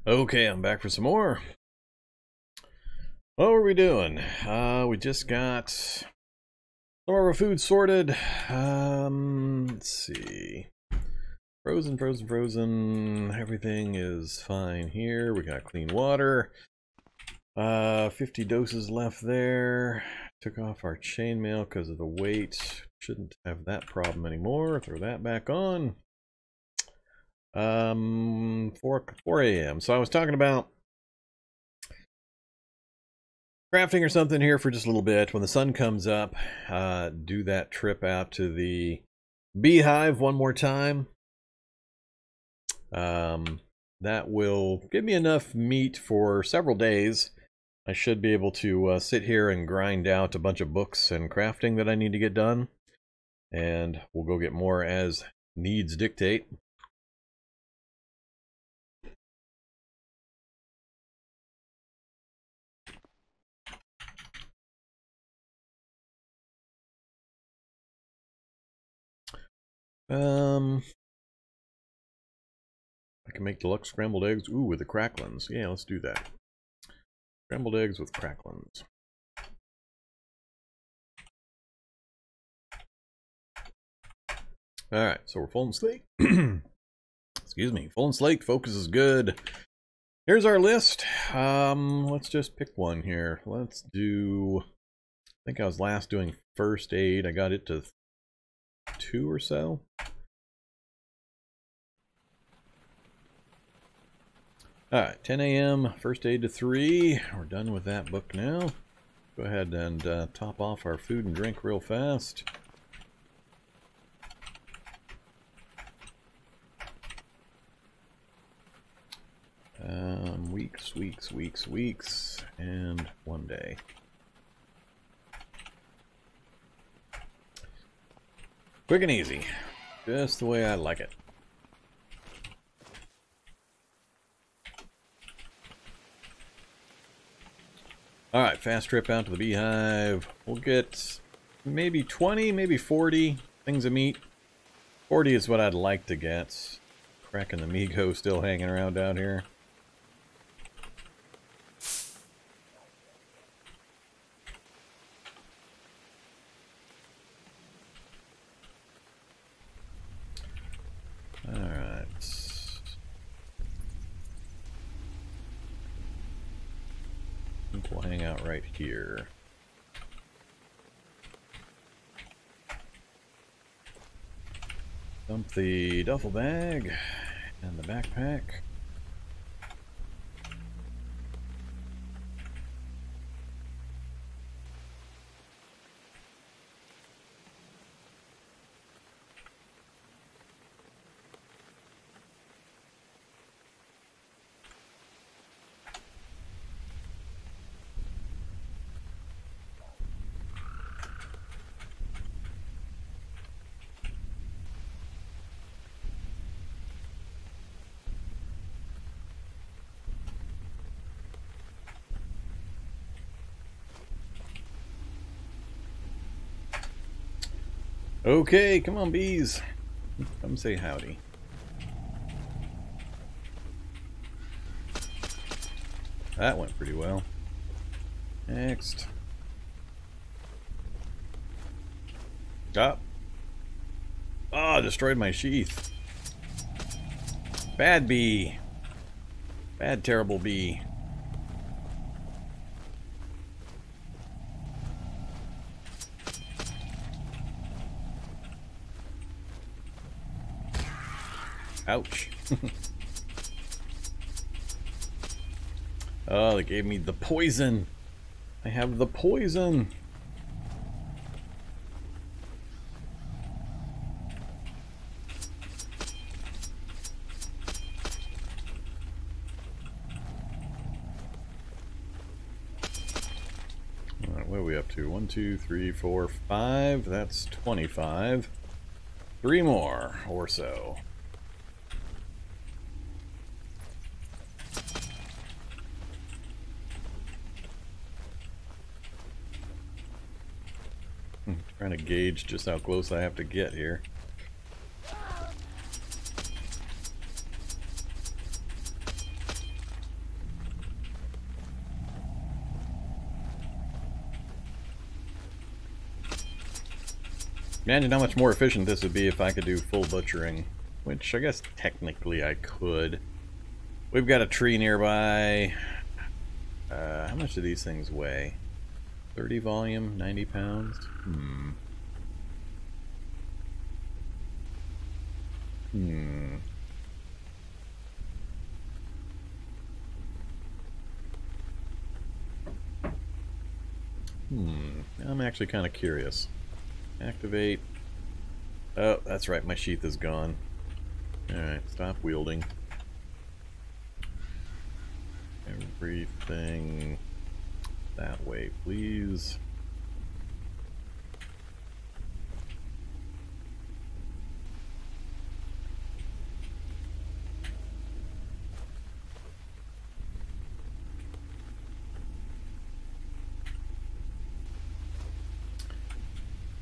Okay, I'm back for some more. What were we doing? We just got some of our food sorted. Let's see. Frozen. Everything is fine here. We got clean water. 50 doses left there. Took off our chainmail because of the weight. Shouldn't have that problem anymore. Throw that back on. 4 a.m. So I was talking about crafting or something here for just a little bit. When the sun comes up, do that trip out to the beehive one more time. That will give me enough meat for several days. I should be able to sit here and grind out a bunch of books and crafting that I need to get done. And we'll go get more as needs dictate. I can make deluxe scrambled eggs. Ooh, with the cracklins. Yeah, let's do that. Scrambled eggs with cracklins. Alright, so we're full and slate. Excuse me, full and slate. Focus is good. Here's our list. Let's just pick one here. Let's do... I think I was last doing first aid. I got it to 2 or so. Alright, 10 a.m. First aid to 3. We're done with that book now. Go ahead and top off our food and drink real fast. Weeks, and 1 day. Quick and easy. Just the way I like it. Alright, fast trip out to the beehive. We'll get maybe 20, maybe 40 things of meat. 40 is what I'd like to get. Cracking the Migo still hanging around down here. Alright. I think we'll hang out right here. Dump the duffel bag and the backpack. Okay, come on, bees. Come say howdy. That went pretty well. Next. Stop. Oh, destroyed my sheath. Bad bee. Bad, terrible bee. Ouch. Oh, they gave me the poison. I have the poison. Alright, what are we up to? 1, 2, 3, 4, 5. That's 25. 3 more or so. Trying to gauge just how close I have to get here. Imagine how much more efficient this would be if I could do full butchering. Which I guess technically I could. We've got a tree nearby. How much do these things weigh? 30 volume, 90 pounds? I'm actually kind of curious. Activate. Oh, that's right, my sheath is gone. Alright, stop wielding. Everything that way, please.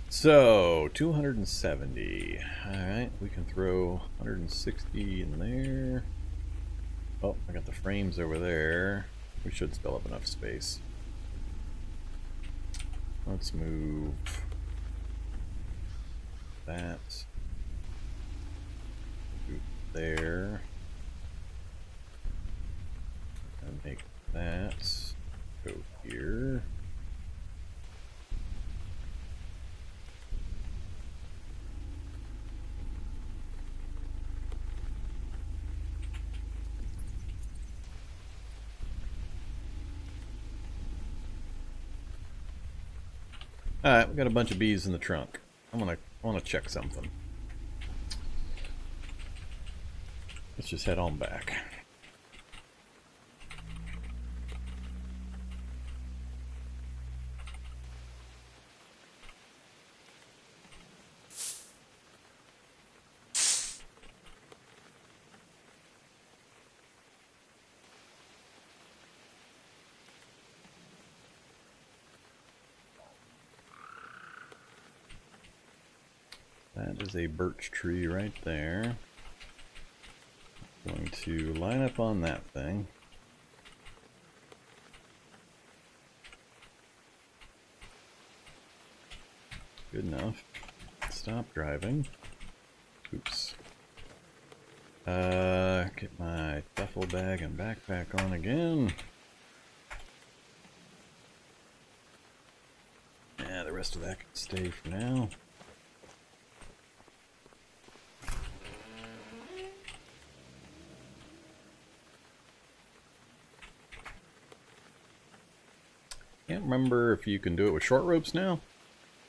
So, 270. Alright, we can throw 160 in there. Oh, I got the frames over there. We should still have enough space. Let's move that to there. And make that go here. Alright, we got a bunch of bees in the trunk. I wanna check something. Let's just head on back. That is a birch tree right there. Going to line up on that thing. Good enough. Stop driving. Oops. Get my duffel bag and backpack on again. Yeah, the rest of that can stay for now. Can't remember if you can do it with short ropes now.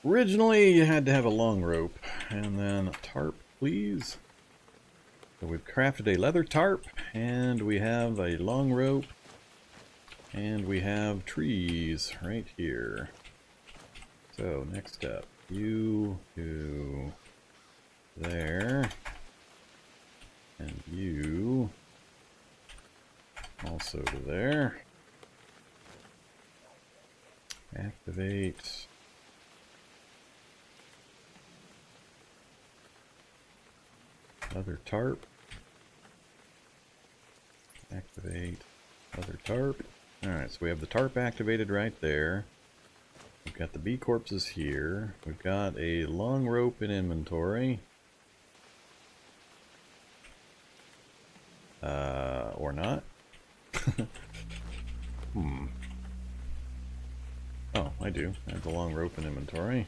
Originally, you had to have a long rope. And then a tarp, please. So we've crafted a leather tarp, and we have a long rope, and we have trees right here. So next up, you to there, and you also to there. Activate. Other tarp. Activate other tarp. Alright, so we have the tarp activated right there. We've got the bee corpses here. We've got a long rope in inventory. Or not. Oh, I do. I have the long rope in inventory.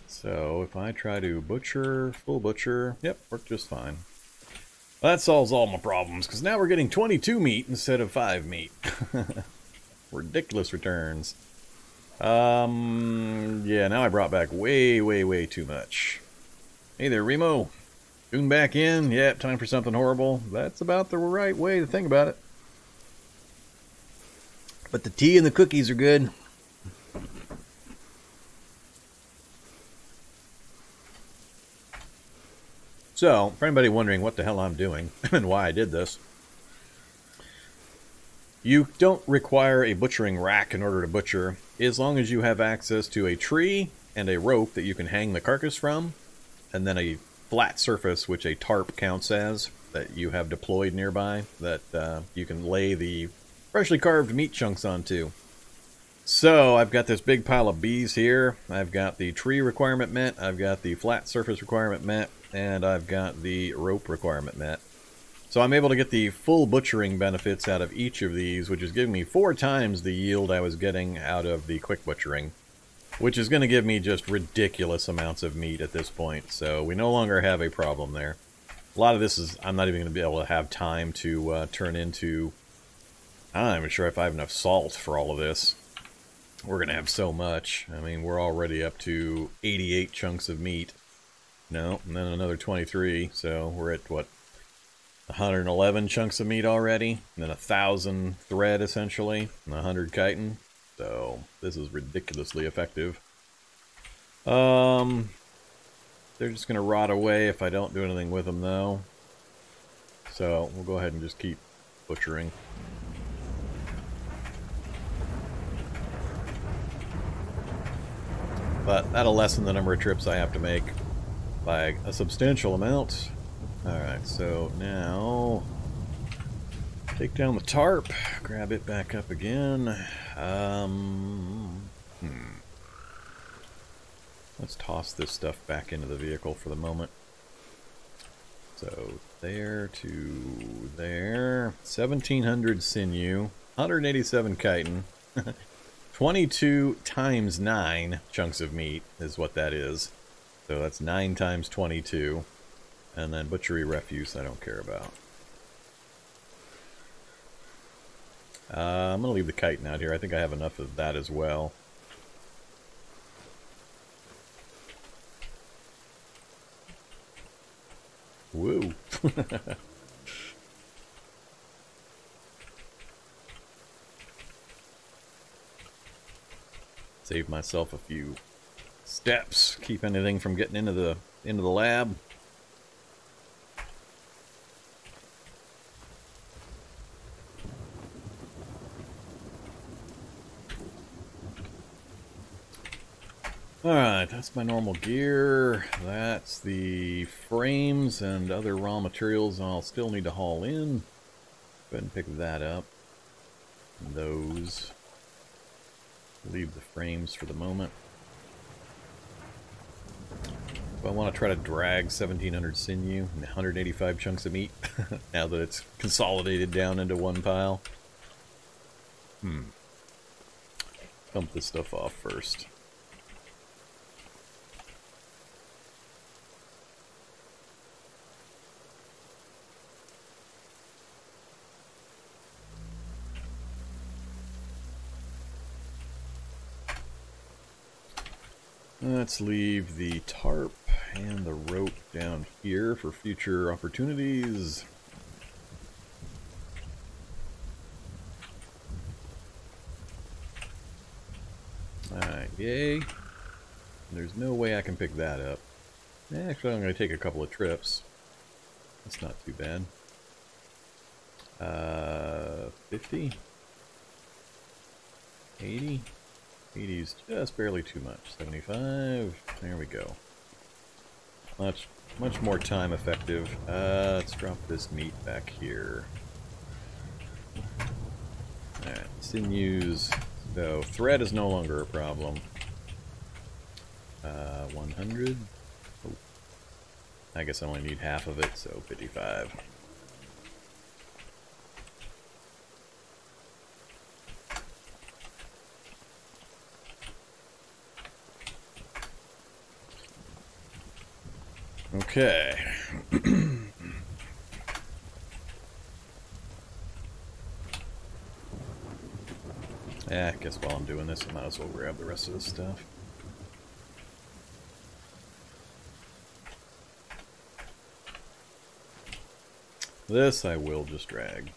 So if I try to butcher, full butcher, yep, worked just fine. Well, that solves all my problems, because now we're getting 22 meat instead of 5 meat. Ridiculous returns. Yeah, now I brought back way too much. Hey there, Remo. Tune back in. Yep, time for something horrible. That's about the right way to think about it. But the tea and the cookies are good. So, for anybody wondering what the hell I'm doing and why I did this, you don't require a butchering rack in order to butcher, as long as you have access to a tree and a rope that you can hang the carcass from, and then a flat surface, which a tarp counts as, that you have deployed nearby, that you can lay the freshly carved meat chunks onto. So I've got this big pile of bees here. I've got the tree requirement met, I've got the flat surface requirement met, and I've got the rope requirement met. So I'm able to get the full butchering benefits out of each of these, which is giving me 4 times the yield I was getting out of the quick butchering, which is going to give me just ridiculous amounts of meat at this point. So we no longer have a problem there. A lot of this is, I'm not even going to be able to have time to turn into, I'm not even sure if I have enough salt for all of this. We're going to have so much. I mean, we're already up to 88 chunks of meat. No, and then another 23, so we're at, what, 111 chunks of meat already, and then 1,000 thread, essentially, and 100 chitin. So, this is ridiculously effective. They're just going to rot away if I don't do anything with them, though. So, we'll go ahead and just keep butchering. But that'll lessen the number of trips I have to make by a substantial amount. Alright, so now take down the tarp, grab it back up again. Let's toss this stuff back into the vehicle for the moment. So there to there. 1,700 sinew, 187 chitin. 22 times 9 chunks of meat is what that is. So that's 9 times 22. And then butchery refuse I don't care about. I'm going to leave the chitin out here. I think I have enough of that as well. Woo! Save myself a few steps. Keep anything from getting into the lab. Alright, that's my normal gear. That's the frames and other raw materials I'll still need to haul in. Go ahead and pick that up. And those. Leave the frames for the moment. If I want to try to drag 1,700 sinew and 185 chunks of meat, now that it's consolidated down into one pile. Dump this stuff off first. Let's leave the tarp and the rope down here for future opportunities. Alright, yay. There's no way I can pick that up. Actually, I'm going to take a couple of trips. That's not too bad. 50? 80? 80 is just barely too much. 75. There we go. Much more time effective. Let's drop this meat back here. Alright, sinews. So, thread is no longer a problem. 100. Oh. I guess I only need half of it, so 55. Okay. I guess while I'm doing this, I might as well grab the rest of this stuff. This I will just drag.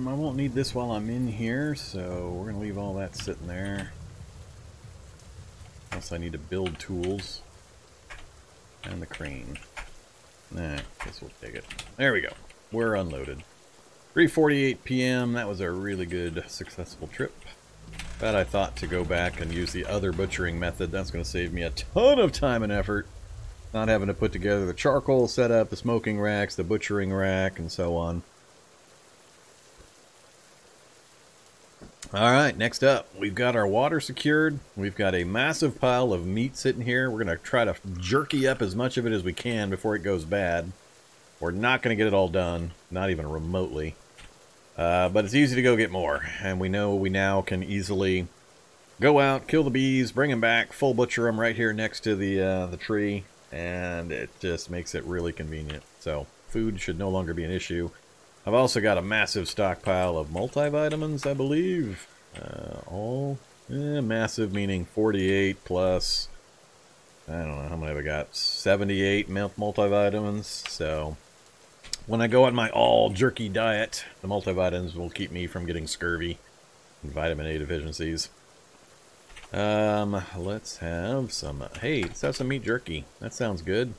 I won't need this while I'm in here, so we're gonna leave all that sitting there. Unless I need to build tools. And the crane. Nah, guess we'll take it. There we go. We're unloaded. 3:48 p.m. That was a really good, successful trip. But I thought to go back and use the other butchering method. That's going to save me a ton of time and effort. Not having to put together the charcoal setup, the smoking racks, the butchering rack, and so on. Alright, next up, we've got our water secured. We've got a massive pile of meat sitting here. We're going to try to jerky up as much of it as we can before it goes bad. We're not going to get it all done, not even remotely. But it's easy to go get more, and we know we now can easily go out, kill the bees, bring them back, full butcher them right here next to the tree, and it just makes it really convenient. So food should no longer be an issue. I've also got a massive stockpile of multivitamins, I believe. Massive meaning 48 plus, I don't know how many have I got, 78 multivitamins, so when I go on my all-jerky diet, the multivitamins will keep me from getting scurvy and vitamin A deficiencies. Let's have some... Hey, let's have some meat jerky. That sounds good.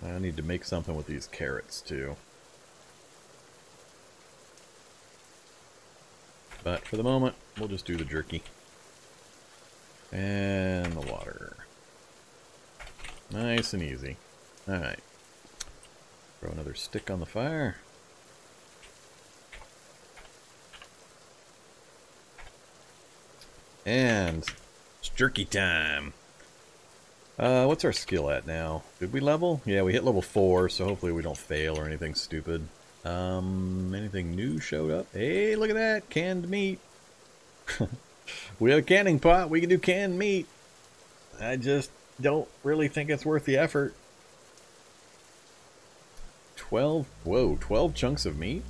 I need to make something with these carrots, too. But for the moment, we'll just do the jerky. And the water. Nice and easy. Alright. Throw another stick on the fire. And it's jerky time. What's our skill at now? Did we level? Yeah, we hit level 4, so hopefully we don't fail or anything stupid. Anything new showed up? Hey, look at that! Canned meat! We have a canning pot, we can do canned meat. I just don't really think it's worth the effort. 12 chunks of meat?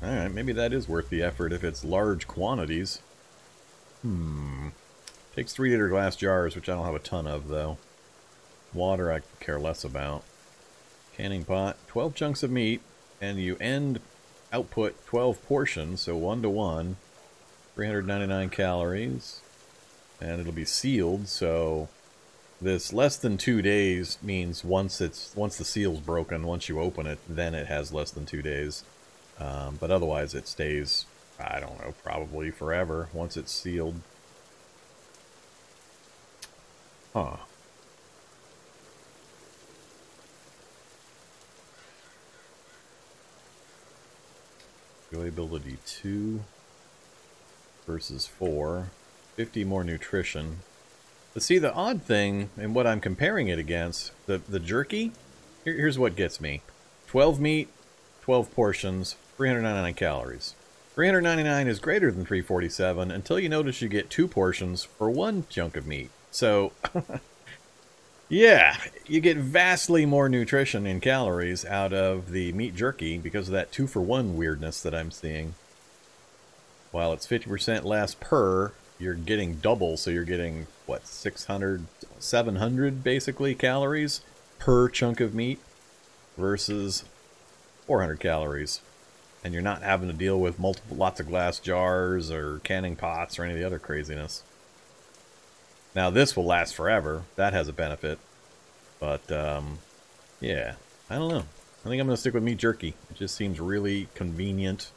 Alright, maybe that is worth the effort if it's large quantities. Takes 3-liter glass jars, which I don't have a ton of, though. Water I could care less about. Canning pot, 12 chunks of meat, and you output 12 portions, so 1-to-1. 399 calories. And it'll be sealed, so this less than 2 days means once the seal's broken, once you open it, then it has less than 2 days. But otherwise it stays, I don't know, probably forever once it's sealed. Huh. Enjoyability 2 versus 4. 50 more nutrition. But see, the odd thing, and what I'm comparing it against, the jerky, here's what gets me. 12 meat, 12 portions, 399 calories. 399 is greater than 347 until you notice you get 2 portions for 1 chunk of meat. So, yeah, you get vastly more nutrition in calories out of the meat jerky because of that 2-for-1 weirdness that I'm seeing. While it's 50% less per, you're getting double, so you're getting, what, 600, 700 basically calories per chunk of meat versus 400 calories. And you're not having to deal with lots of glass jars or canning pots or any of the other craziness. Now this will last forever. That has a benefit. But, yeah, I don't know. I think I'm going to stick with meat jerky. It just seems really convenient.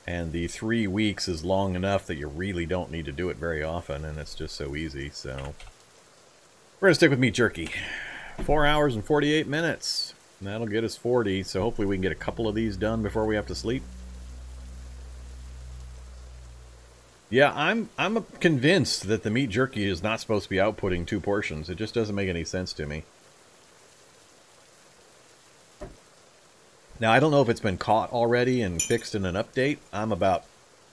And the 3 weeks is long enough that you really don't need to do it very often. And it's just so easy, so we're going to stick with meat jerky. 4 hours and 48 minutes. And that'll get us 40, so hopefully we can get a couple of these done before we have to sleep. Yeah, I'm convinced that the meat jerky is not supposed to be outputting 2 portions. It just doesn't make any sense to me. Now, I don't know if it's been caught already and fixed in an update. I'm about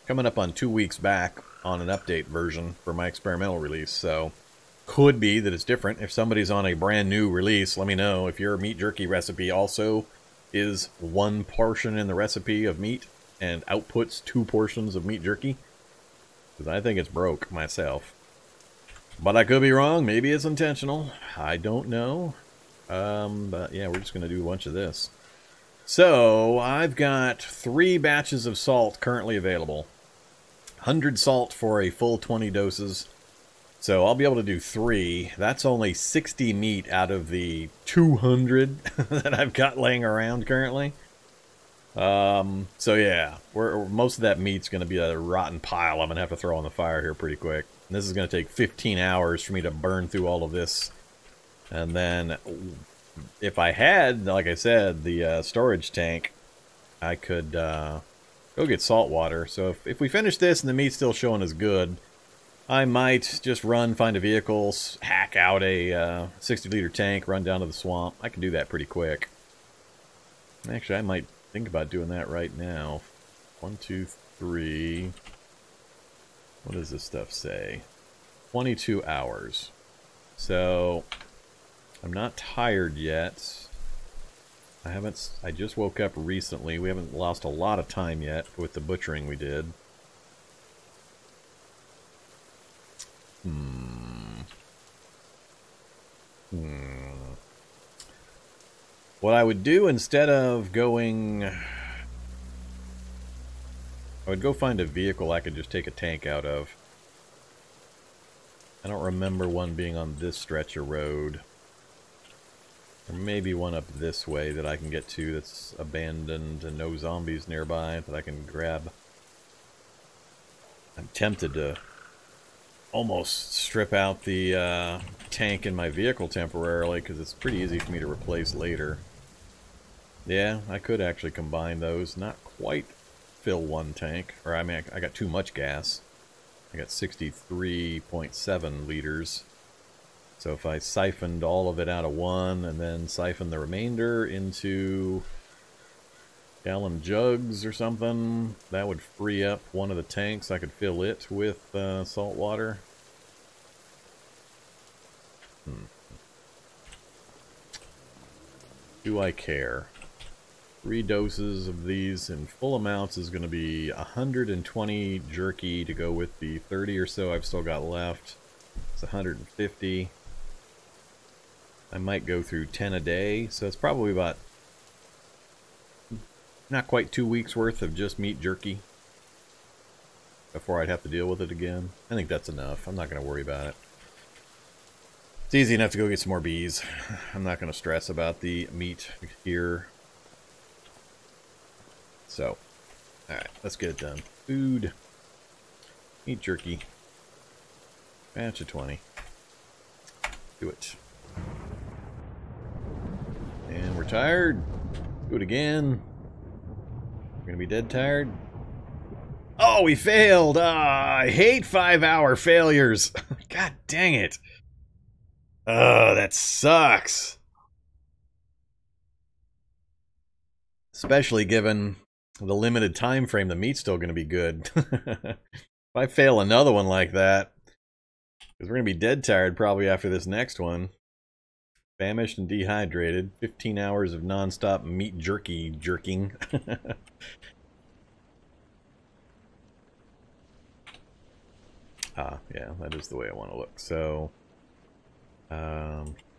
coming up on 2 weeks back on an update version for my experimental release, so could be that it's different. If somebody's on a brand new release, let me know. If your meat jerky recipe also is 1 portion in the recipe of meat and outputs 2 portions of meat jerky, because I think it's broke myself. But I could be wrong. Maybe it's intentional. I don't know. But yeah, we're just going to do a bunch of this. So I've got 3 batches of salt currently available. 100 salt for a full 20 doses. So I'll be able to do 3. That's only 60 meat out of the 200 that I've got laying around currently. So yeah, most of that meat's going to be a rotten pile I'm going to have to throw on the fire here pretty quick. And this is going to take 15 hours for me to burn through all of this. And then, if I had, like I said, the storage tank, I could go get salt water. So if we finish this and the meat's still showing as good, I might just find a vehicle, hack out a 60-liter tank, run down to the swamp. I can do that pretty quick. Actually, I might think about doing that right now. 1, 2, 3. What does this stuff say? 22 hours. So, I'm not tired yet. I just woke up recently. We haven't lost a lot of time yet with the butchering we did. What I would do instead of going... I would go find a vehicle I could just take a tank out of. I don't remember one being on this stretch of road. Or maybe one up this way that I can get to that's abandoned and no zombies nearby that I can grab. I'm tempted to almost strip out the tank in my vehicle temporarily because it's pretty easy for me to replace later. Yeah, I could actually combine those. Not quite fill one tank. Or, I mean, I got too much gas. I got 63.7 liters. So if I siphoned all of it out of one and then siphoned the remainder into gallon jugs or something, that would free up one of the tanks. I could fill it with salt water. Do I care? 3 doses of these in full amounts is going to be 120 jerky to go with the 30 or so I've still got left. It's 150. I might go through 10 a day, so it's probably about not quite 2 weeks worth of just meat jerky before I'd have to deal with it again. I think that's enough. I'm not going to worry about it. It's easy enough to go get some more bees. I'm not going to stress about the meat here. So, alright, let's get it done. Food. Meat jerky. Batch of 20. Do it. And we're tired. Do it again. We're gonna be dead tired. Oh, we failed! I hate 5-hour failures. God dang it. Oh, that sucks. Especially given the limited time frame, the meat's still going to be good. If I fail another one like that, because we're going to be dead tired probably after this next one. Famished and dehydrated. 15 hours of non-stop meat jerking. Yeah, that is the way I want to look. So,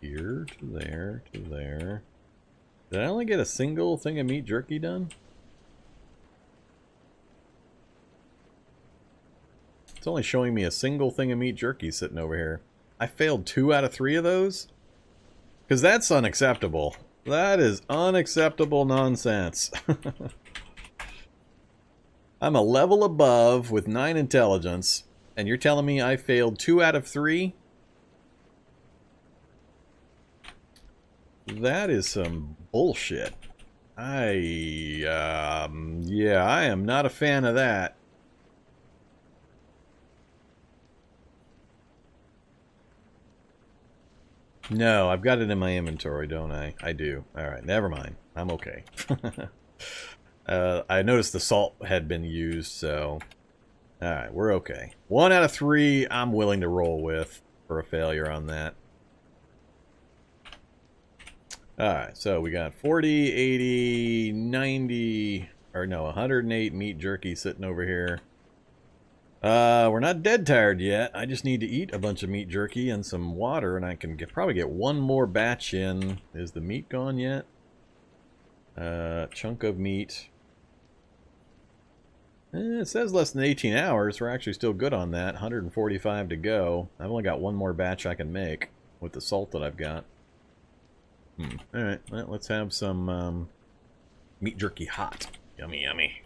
here to there to there. Did I only get a single thing of meat jerky done? It's only showing me a single thing of meat jerky sitting over here. I failed 2 out of 3 of those? Because that's unacceptable. That is unacceptable nonsense. I'm a level above with 9 intelligence, and you're telling me I failed 2 out of 3? That is some bullshit. Yeah, I am not a fan of that. No, I've got it in my inventory, don't I? I do. Alright, never mind. I'm okay. I noticed the salt had been used, so... Alright, we're okay. 1 out of 3 I'm willing to roll with for a failure on that. Alright, so we got 40, 80, 90... Or no, 108 meat jerky sitting over here. We're not dead tired yet. I just need to eat a bunch of meat jerky and some water, and I can probably get one more batch in. Is the meat gone yet? Chunk of meat. It says less than 18 hours. We're actually still good on that. 145 to go. I've only got one more batch I can make with the salt that I've got. Alright, well, let's have some meat jerky hot. Yummy, yummy.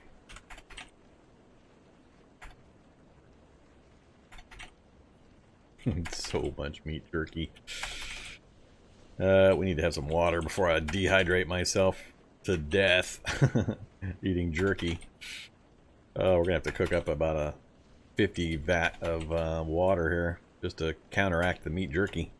So much meat jerky. We need to have some water before I dehydrate myself to death eating jerky. Oh, we're gonna have to cook up about a 50 vat of water here just to counteract the meat jerky.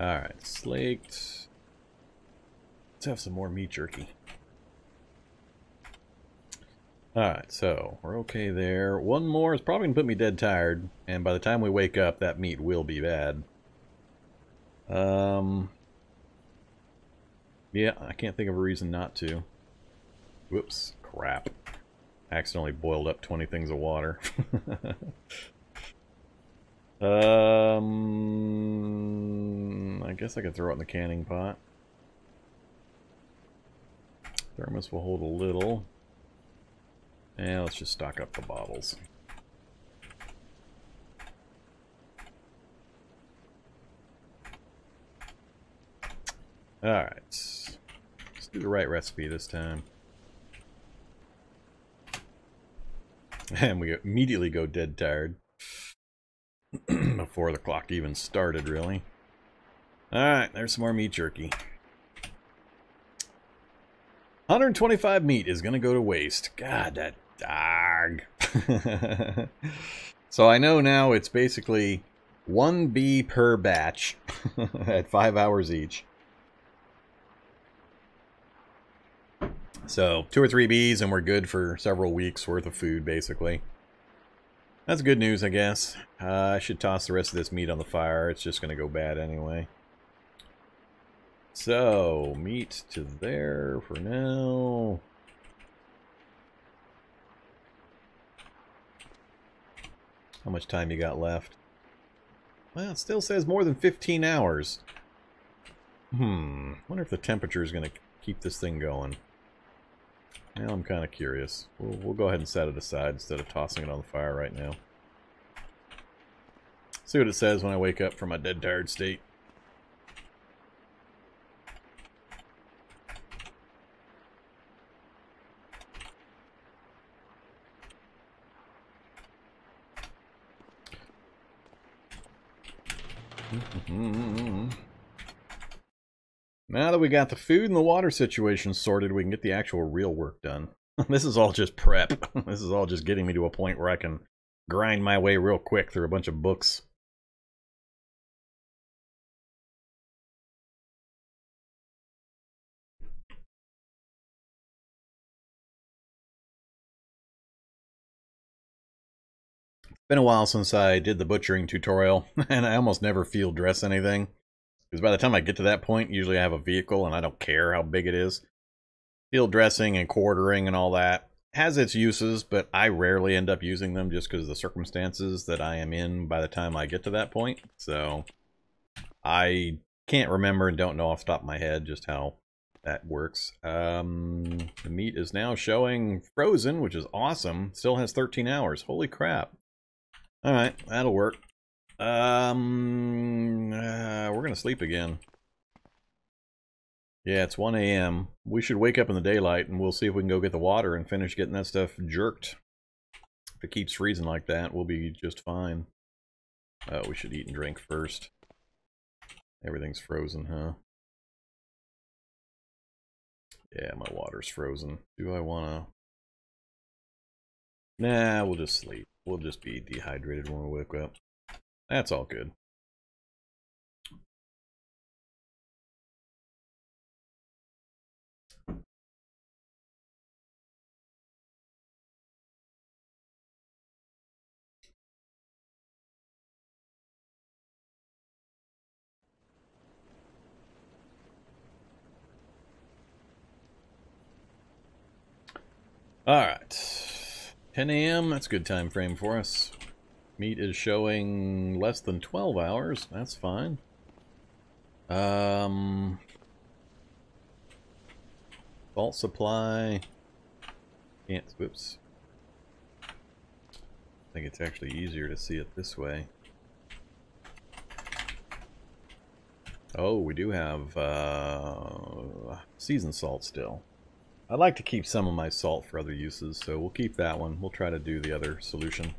Alright, slaked. Let's have some more meat jerky. Alright, so we're okay there. One more is probably going to put me dead tired, and by the time we wake up, that meat will be bad. Yeah, I can't think of a reason not to. Whoops, crap. Accidentally boiled up 20 things of water. I guess I could throw it in the canning pot. Thermos will hold a little. And let's just stock up the bottles. Alright. Let's do the right recipe this time. And we immediately go dead tired. Before the clock even started, really. Alright, there's some more meat jerky. 125 meat is going to go to waste. God, that dog. So I know now it's basically 1 bee per batch at 5 hours each. So 2 or 3 bees and we're good for several weeks worth of food, basically. That's good news, I guess. I should toss the rest of this meat on the fire. It's just going to go bad anyway. So, meat to there for now. How much time you got left? Well, it still says more than 15 hours. Wonder if the temperature is going to keep this thing going. Now I'm kind of curious. We'll go ahead and set it aside instead of tossing it on the fire right now. See what it says when I wake up from my dead tired state. Now that we got the food and the water situation sorted, we can get the actual real work done. This is all just prep. This is all just getting me to a point where I can grind my way real quick through a bunch of books. It's been a while since I did the butchering tutorial, and I almost never field dress anything. Because by the time I get to that point, usually I have a vehicle and I don't care how big it is. Field dressing and quartering and all that has its uses, but I rarely end up using them just because of the circumstances that I am in by the time I get to that point. So I can't remember and don't know off the top of my head just how that works. The meat is now showing frozen, which is awesome. Still has 13 hours. Holy crap. Alright, that'll work. We're gonna sleep again. Yeah, it's 1 a.m. We should wake up in the daylight and we'll see if we can go get the water and finish getting that stuff jerked. If it keeps freezing like that, we'll be just fine. We should eat and drink first. Everything's frozen, huh? Yeah, my water's frozen. Do I wanna... Nah, we'll just sleep. We'll just be dehydrated when we wake up. That's all good. Alright. 10 a.m. That's a good time frame for us. Meat is showing less than 12 hours. That's fine. Vault supply. Can't, whoops. I think it's actually easier to see it this way. Oh, we do have seasoned salt still. I'd like to keep some of my salt for other uses, so we'll keep that one. We'll try to do the other solution.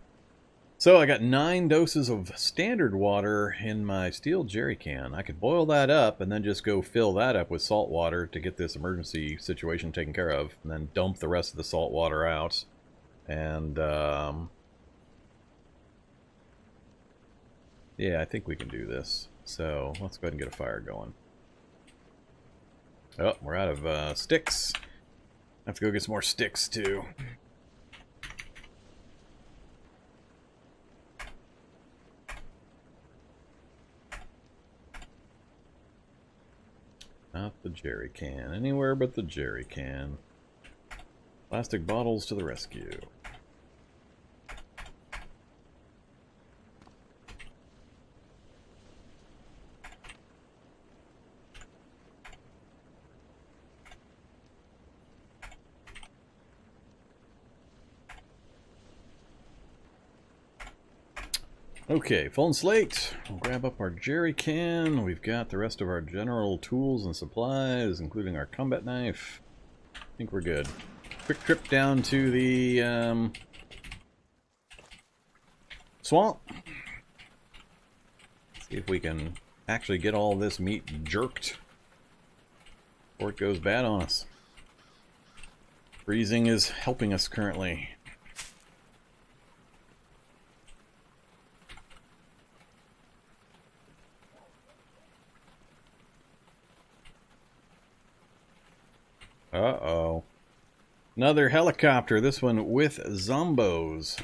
So I got 9 doses of standard water in my steel jerry can. I could boil that up and then just go fill that up with salt water to get this emergency situation taken care of, and then dump the rest of the salt water out. And yeah, I think we can do this. So let's go ahead and get a fire going. Oh, we're out of sticks. I have to go get some more sticks too. Not the jerry can. Anywhere but the jerry can. Plastic bottles to the rescue. Okay, full and slate. We'll grab up our jerry can. We've got the rest of our general tools and supplies, including our combat knife. I think we're good. Quick trip down to the swamp. See if we can actually get all this meat jerked before it goes bad on us. Freezing is helping us currently. Uh-oh. Another helicopter, this one with zombos.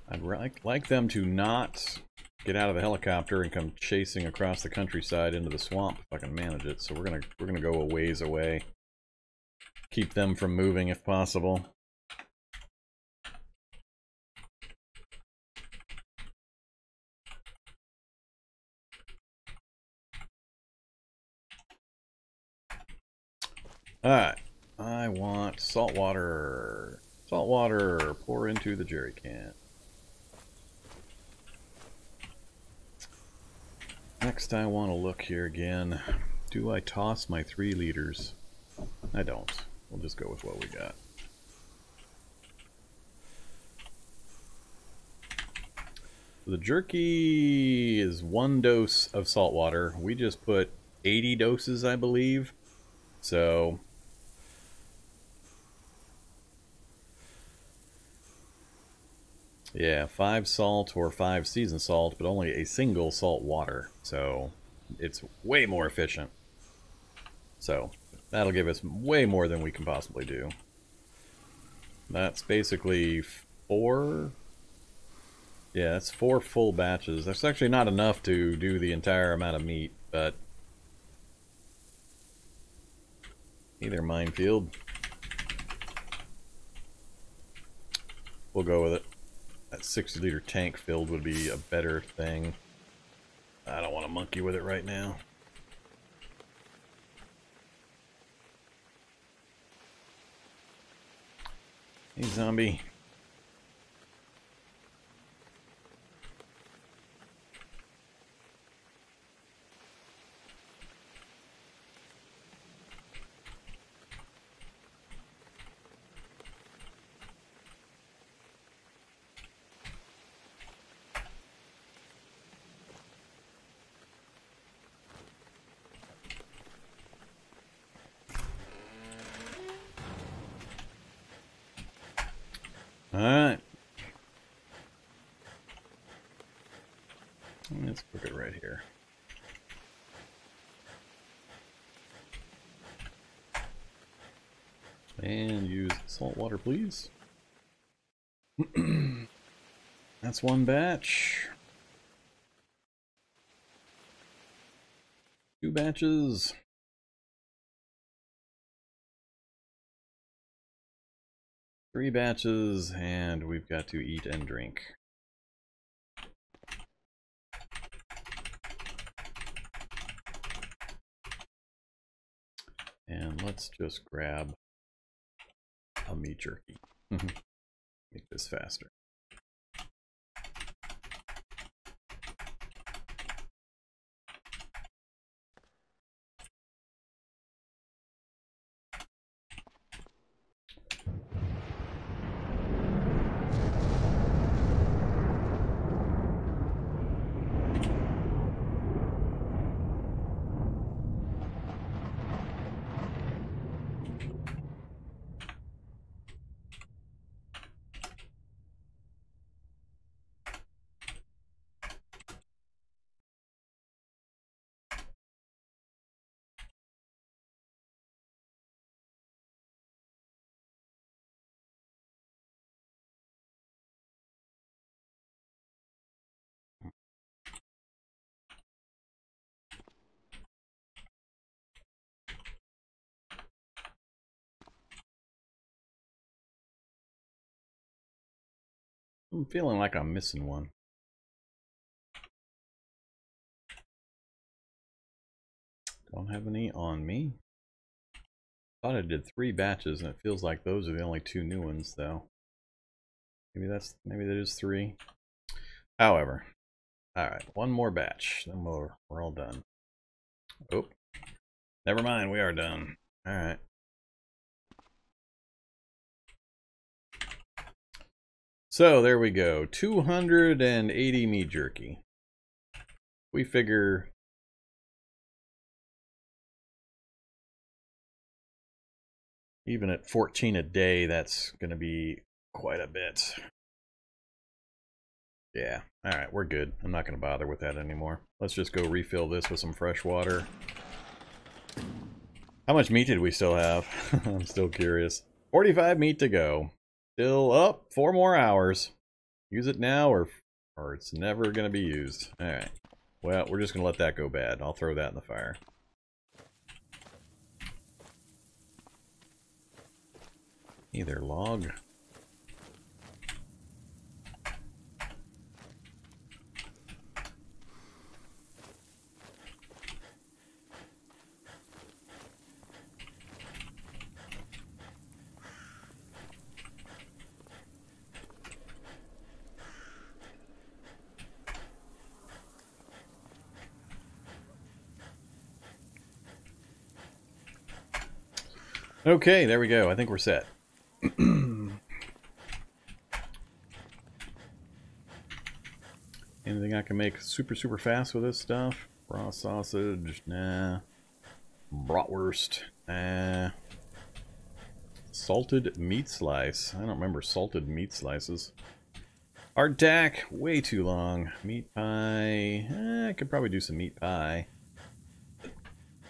I'd like them to not get out of the helicopter and come chasing across the countryside into the swamp if I can manage it. So we're gonna go a ways away. Keep them from moving if possible. Alright, I want salt water. Salt water, pour into the jerry can. Next I want to look here again. Do I toss my 3 liters? I don't. We'll just go with what we got. The jerky is 1 dose of salt water. We just put 80 doses, I believe. So yeah, 5 salt or 5 seasoned salt, but only a single salt water. So it's way more efficient. So that'll give us way more than we can possibly do. That's basically 4. Yeah, that's 4 full batches. That's actually not enough to do the entire amount of meat, but either minefield. We'll go with it. That 60-liter tank filled would be a better thing. I don't want to monkey with it right now. Hey, zombie. Alright. Let's cook it right here. And use salt water, please. That's 1 batch. 2 batches. 3 batches, and we've got to eat and drink. And let's just grab a meat jerky. Make this faster. I'm feeling like I'm missing one. Don't have any on me. Thought I did 3 batches, and it feels like those are the only 2 new ones, though. Maybe that is 3. However, all right, 1 more batch, then we're all done. Oh, never mind, we are done. All right. So there we go, 280 meat jerky. We figure even at 14 a day, that's going to be quite a bit. Yeah, all right, we're good. I'm not going to bother with that anymore. Let's just go refill this with some fresh water. How much meat did we still have? I'm still curious. 45 meat to go. Still up 4 more hours. Use it now or it's never going to be used. All right. Well, we're just going to let that go bad. I'll throw that in the fire. Either log. Okay, there we go. I think we're set. Anything I can make super fast with this stuff? Raw sausage, nah. Bratwurst, nah. Salted meat slice. I don't remember salted meat slices. Hardtack, way too long. Meat pie, I could probably do some meat pie.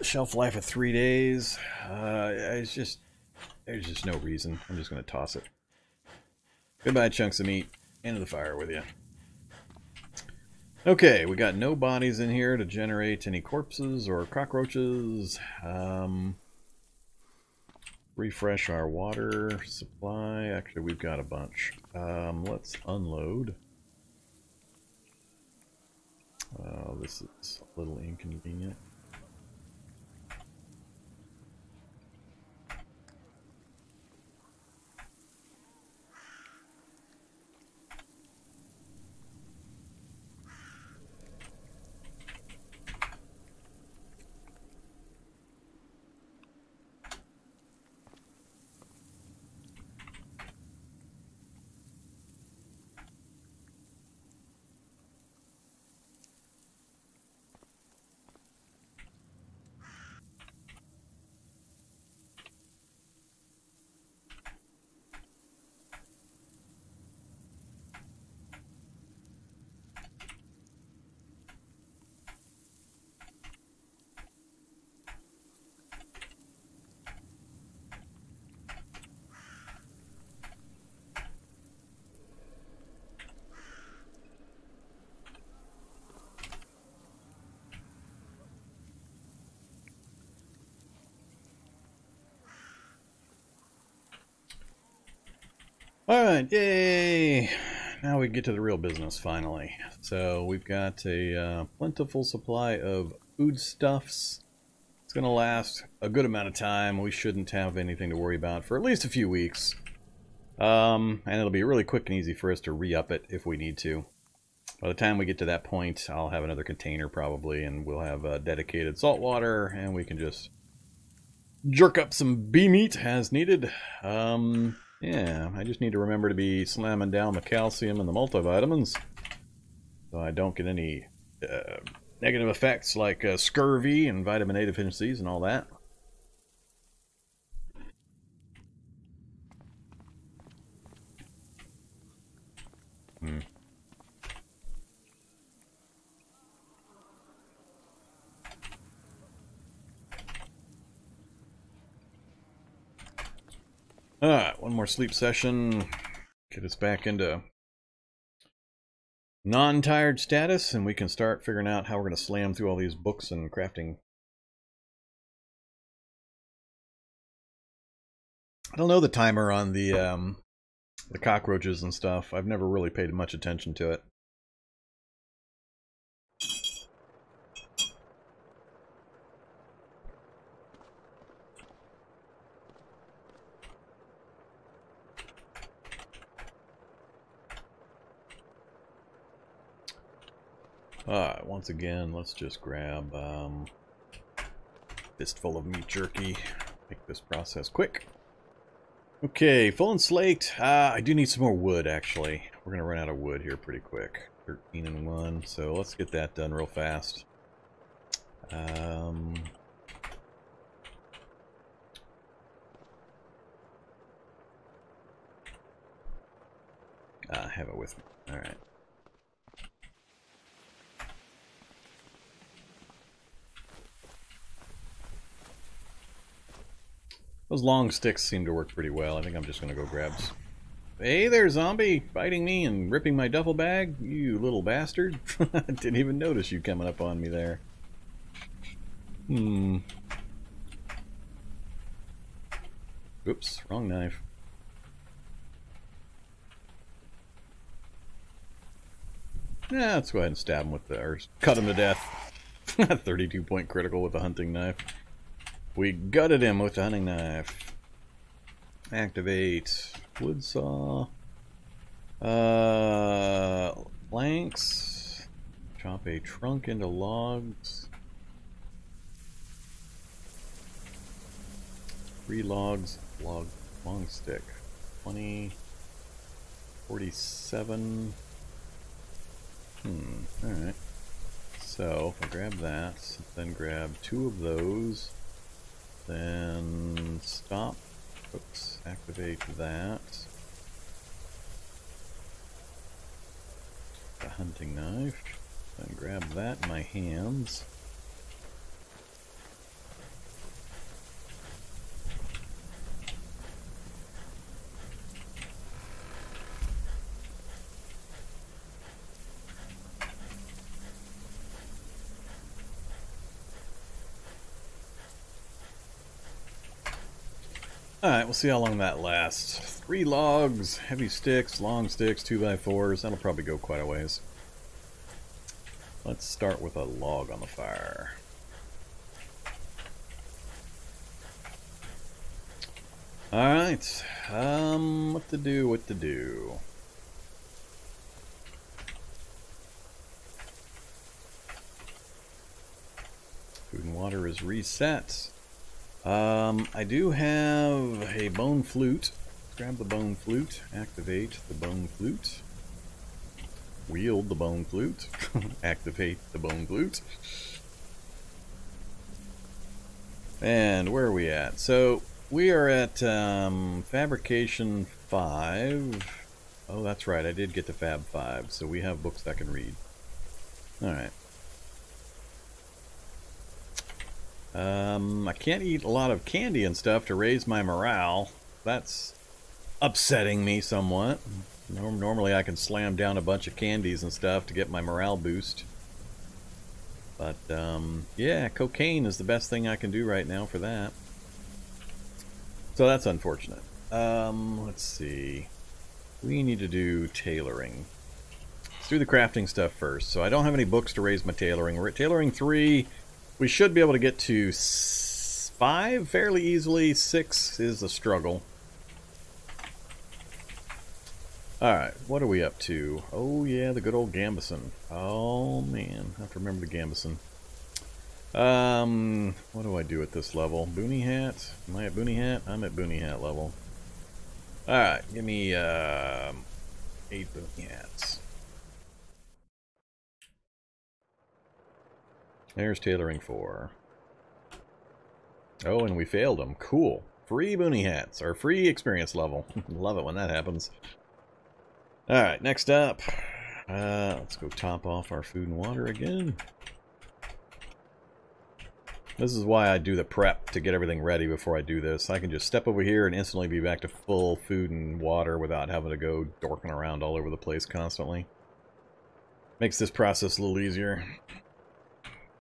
Shelf life of 3 days. There's just no reason. I'm just going to toss it. Goodbye, chunks of meat. Into the fire with you. Okay, we got no bodies in here to generate any corpses or cockroaches. Refresh our water supply. Actually, we've got a bunch. Let's unload. This is a little inconvenient. Alright, yay! Now we get to the real business, finally. So we've got a plentiful supply of foodstuffs. It's going to last a good amount of time. We shouldn't have anything to worry about for at least a few weeks. And it'll be really quick and easy for us to re-up it if we need to. By the time we get to that point, I'll have another container probably, and we'll have dedicated salt water, and we can just jerk up some bee meat as needed. Yeah, I just need to remember to be slamming down the calcium and the multivitamins so I don't get any negative effects like scurvy and vitamin A deficiencies and all that. Alright, one more sleep session. Get us back into non-tired status, and we can start figuring out how we're going to slam through all these books and crafting. I don't know the timer on the cockroaches and stuff. I've never really paid much attention to it. Alright, once again, let's just grab fistful of meat jerky. Make this process quick. Okay, full and slaked. I do need some more wood, actually. We're going to run out of wood here pretty quick. 13 and 1, so let's get that done real fast. I have it with me. Alright. Those long sticks seem to work pretty well. I think I'm just going to go grab some. Hey there, zombie! Biting me and ripping my duffel bag? You little bastard. I didn't even notice you coming up on me there. Oops, wrong knife. Yeah, let's go ahead and stab him with the... or cut him to death. 32-point critical with a hunting knife. We gutted him with the hunting knife. Activate wood saw. Planks. Chop a trunk into logs. 3 logs. Long stick. 20. 47. Alright. So, if I grab that, then grab 2 of those. Then stop. Oops, activate that. The hunting knife. Then grab that in my hands. Alright, we'll see how long that lasts. 3 logs, heavy sticks, long sticks, 2x4s. That'll probably go quite a ways. Let's start with a log on the fire. Alright, what to do. Food and water is reset. I do have a bone flute. Let's grab the bone flute, activate the bone flute, wield the bone flute, activate the bone flute. And where are we at? So we are at fabrication 5. Oh, that's right, I did get to fab 5, so we have books I can read. Alright. I can't eat a lot of candy and stuff to raise my morale. That's upsetting me somewhat. Normally I can slam down a bunch of candies and stuff to get my morale boost. But, yeah, cocaine is the best thing I can do right now for that. So that's unfortunate. Let's see. We need to do tailoring. Let's do the crafting stuff first. So I don't have any books to raise my tailoring. We're at tailoring 3. We should be able to get to 5 fairly easily. 6 is a struggle. Alright, what are we up to? Oh yeah, the good old Gambison. Oh man, I have to remember the Gambison. What do I do at this level? Boonie Hat? Am I at Boonie Hat? I'm at Boonie Hat level. Alright, give me 8 Boonie Hats. There's tailoring 4. Oh, and we failed them. Cool. Free Boonie Hats, or free experience level. Love it when that happens. Alright, next up. Let's go top off our food and water again. This is why I do the prep, to get everything ready before I do this. I can just step over here and instantly be back to full food and water without having to go dorking around all over the place constantly. Makes this process a little easier.